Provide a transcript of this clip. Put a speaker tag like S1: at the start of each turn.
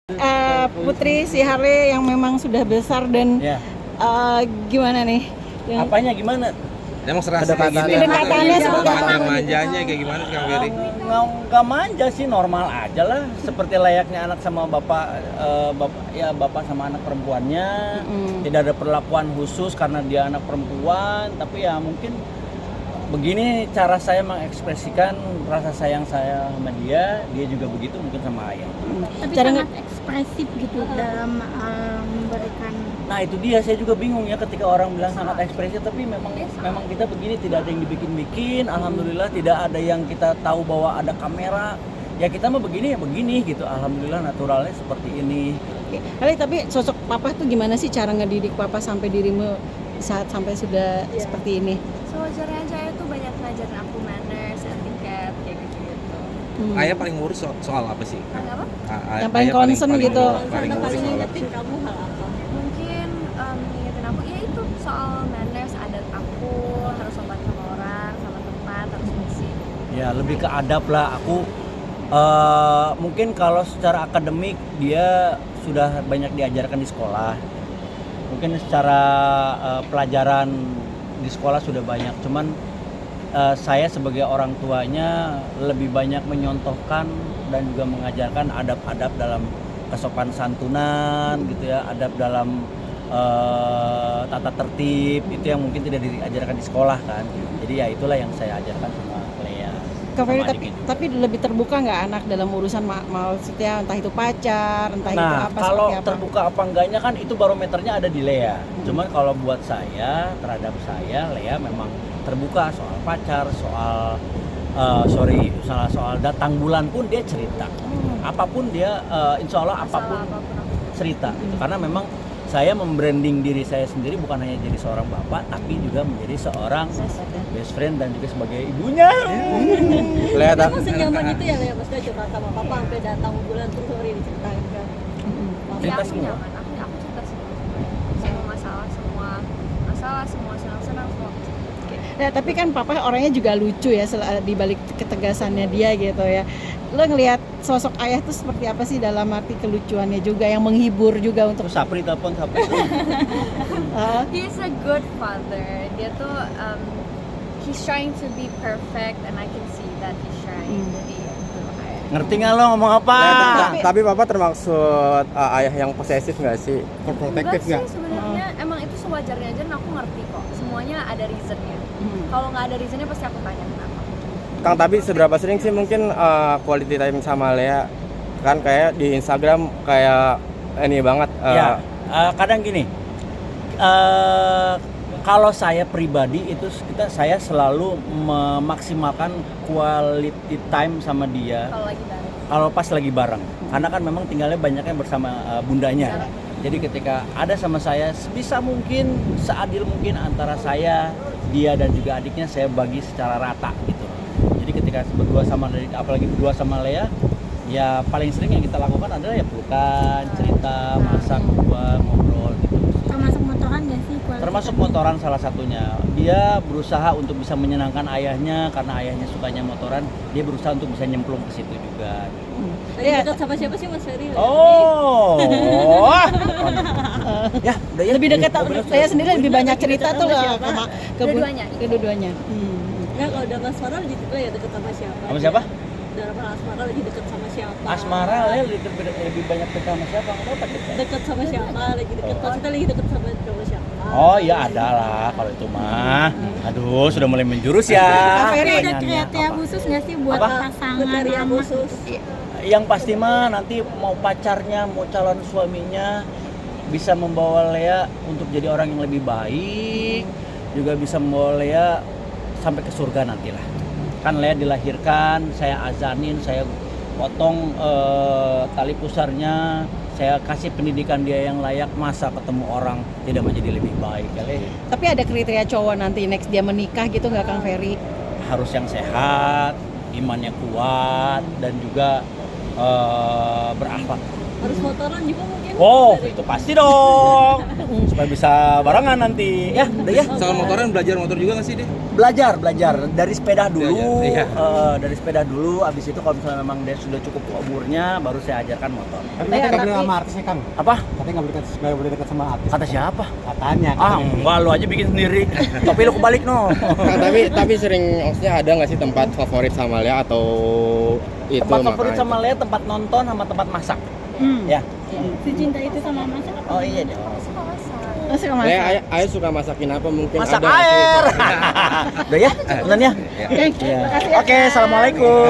S1: Putri si Harley yang memang sudah besar dan
S2: Ya.
S1: Gimana nih?
S2: Apanya gimana?
S3: Emang serasa
S1: Kedekatannya seperti apa?
S3: Manjanya kayak gimana sih Kang Ferry?
S2: Nggak manja sih, normal aja lah. Seperti layaknya anak sama bapak, bapak sama anak perempuannya. Tidak ada perlakuan khusus karena dia anak perempuan. Tapi ya mungkin begini cara saya mengekspresikan rasa sayang saya sama dia. Dia juga begitu mungkin sama ayah.
S4: Tapi
S1: Cara
S4: sangat ekspresif gitu dalam memberikan.
S2: Nah itu dia, saya juga bingung ya ketika orang bilang sangat ekspresif, tapi memang kita begini, tidak ada yang dibikin-bikin. Alhamdulillah tidak ada yang kita tahu bahwa ada kamera. Ya kita mah begini ya begini gitu. Alhamdulillah naturalnya seperti ini.
S1: Kali tapi sosok papa tuh gimana sih cara ngedidik papa sampai dirimu saat sampai sudah seperti ini?
S4: Sewajarnya aja itu banyak ngajarin aku manners, etiket kayak gitu-gitu.
S3: Ayah paling ngurus soal apa sih?
S4: Apa?
S1: Yang paling concern gitu.
S3: Paling ngurus soal apa sih?
S4: kamu hal apa? Mungkin ngingetin aku ya itu soal manners, adat aku harus sopan sama orang, sama tempat, harus misi.
S2: Ya lebih ke adab lah. Aku mungkin kalau secara akademik dia sudah banyak diajarkan di sekolah. Mungkin secara pelajaran di sekolah sudah banyak. Cuman saya sebagai orang tuanya lebih banyak menyontohkan dan juga mengajarkan adab-adab dalam kesopan santunan gitu ya, adab dalam tata tertib itu yang mungkin tidak diajarkan di sekolah kan. Jadi ya itulah yang saya ajarkan sama Lea.
S1: Kak Ferry,
S2: sama adiknya.
S1: tapi lebih terbuka nggak anak dalam urusan maksudnya entah itu pacar, entah itu
S2: Nah,
S1: apa
S2: kalau
S1: seperti apa?
S2: terbuka apa enggaknya kan itu barometernya ada di Lea. Cuman kalau buat saya, terhadap saya, Lea memang terbuka soal pacar, soal soal datang bulan pun dia cerita. Apapun dia, insya Allah apapun cerita. Gitu. Karena memang saya membranding diri saya sendiri bukan hanya jadi seorang bapak, tapi juga menjadi seorang best friend dan juga sebagai ibunya.
S3: Lihat
S5: Kamu senyaman itu ya, maksudnya curhat sama papa sampai datang bulan terus hari diceritain kan?
S2: Cerita
S4: Aku
S2: semua.
S4: nyaman, aku cerita semua masalah, semua senang-senang, semua.
S1: Nah, tapi kan papa orangnya juga lucu ya di balik ketegasannya dia gitu ya. Lo ngelihat sosok ayah tuh seperti apa sih dalam arti kelucuannya juga yang menghibur juga untuk
S2: Terus Sapri telepon Sapri.
S4: He's a good father. Dia tuh he's trying to be perfect and I can see that he's trying. Jadi itu ayah.
S2: Ngerti nggak lo ngomong apa?
S6: Tapi Papa termaksud ayah yang posesif nggak sih?
S4: Enggak sih sebenarnya, emang itu sewajarnya aja dan aku ngerti kok. Semuanya ada reasonnya. Kalau nggak ada reasonnya pasti aku tanya kenapa.
S6: Kang, tapi seberapa sering sih mungkin quality time sama Lea? Kan kayak di Instagram kayak ini banget.
S2: Ya, kadang gini. Kalau saya pribadi itu saya selalu memaksimalkan quality time sama dia.
S4: Kalau lagi bareng.
S2: Kalau pas lagi bareng, karena kan memang tinggalnya banyaknya bersama bundanya. Jadi ketika ada sama saya, sebisa mungkin, seadil mungkin antara saya, dia dan juga adiknya saya bagi secara rata gitu. Jadi ketika berdua sama adik, apalagi berdua sama Lea, ya paling sering yang kita lakukan adalah ya pelukan, cerita, masak, berdua, ngobrol gitu.
S4: Termasuk motoran gak sih?
S2: Termasuk motoran salah satunya. Dia berusaha untuk bisa menyenangkan ayahnya karena ayahnya sukanya motoran. Dia berusaha untuk bisa nyemplung ke situ juga.
S5: Lagi dekat sama siapa sih Mas Ferry?
S2: Oh, ya udah ya.
S1: lebih dekat. Saya sendiri lebih banyak cerita tuh
S4: Kedua-duanya.
S1: kedua-duanya.
S5: Enggak, kalau udah Asmara ya deket sama siapa?
S2: Sama siapa?
S5: Dalam Asmara lagi deket sama siapa?
S2: Asmara lebih banyak dekat sama siapa? Nggak apa cerita.
S5: Deket sama siapa? Lagi deket, maksudnya lagi deket sama siapa?
S2: Oh iya ada lah kalau itu mah. Aduh sudah mulai menjurus ya.
S4: Tapi ada
S2: pertanyaannya.
S4: kriteria
S2: Apa?
S4: khusus nggak sih buat
S2: Apa?
S4: pasangan
S5: Kriteria
S4: anak?
S5: khusus.
S2: Yang pasti mah nanti mau pacarnya, mau calon suaminya bisa membawa Lea untuk jadi orang yang lebih baik, juga bisa membawa Lea sampai ke surga nantilah. Kan Lea dilahirkan, saya azanin, saya potong tali pusarnya, saya kasih pendidikan dia yang layak, masa ketemu orang tidak menjadi lebih baik ya Le?
S1: Tapi ada kriteria cowok nanti next dia menikah gitu nggak Kang Ferry?
S2: Harus yang sehat, imannya kuat dan juga berakhlak.
S5: Harus motoran juga mungkin?
S2: Oh, itu pasti dong. supaya bisa barengan nanti ya udah ya.
S3: Soal motoran belajar motor juga nggak sih dia?
S2: Belajar dari sepeda dulu.
S3: Belajar, iya.
S2: Dari sepeda dulu, abis itu kalau misalnya memang dia sudah cukup umurnya baru saya ajarkan motor.
S7: Tapi katanya nggak boleh sama artisnya Kang.
S2: Apa?
S7: Katanya nggak boleh dekat sama artis.
S2: Kata siapa?
S7: Katanya.
S2: Enggak, lu aja bikin sendiri. Tapi lu kebalik no.
S6: Nah, tapi sering maksudnya ada nggak sih tempat favorit sama Lea atau itu
S2: Tempat favorit
S6: makanya?
S2: sama Lea, tempat nonton sama tempat masak. Ya.
S5: Si cinta itu sama masak.
S2: Oh iya deh.
S4: Suka masak.
S1: Oh, suka masak.
S6: Lea, ayah suka masakin apa mungkin
S2: Masak
S6: ada nggak sih?
S2: air. Udah ya, nonton ya.
S1: Oke,
S2: Iya.
S1: makasih ya,
S2: Oke,
S1: Kak.
S2: assalamualaikum.